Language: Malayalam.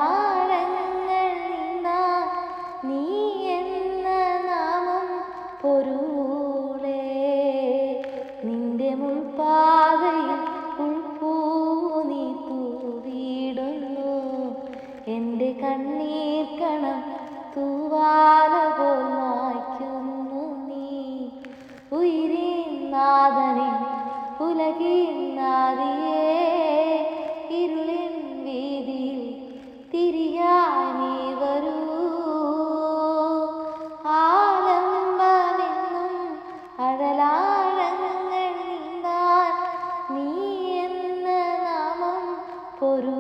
അഴലാഴങ്ങൾ നീന്താൻ നീ എന്ന നാമം പൊരുളേ. നിന്റെ മുൾപ്പാതയിൽ ഉൾപ്പൂ നീ തൂവിടുന്നു. എൻ്റെ കണ്ണീർ കണം തൂവാല പോൽ മായ്ക്കുന്നു നീ. ഉയിരിൻ നാഥനെ ഉലകിൻ നാദിയേ, ഇരുളിൻ വീതിയിൽ തിരിയായി നീ വരൂ. ആലംബമെന്നും അഴലാഴങ്ങൾ നീന്താൻ നീ എന്ന നാമം പൊരു.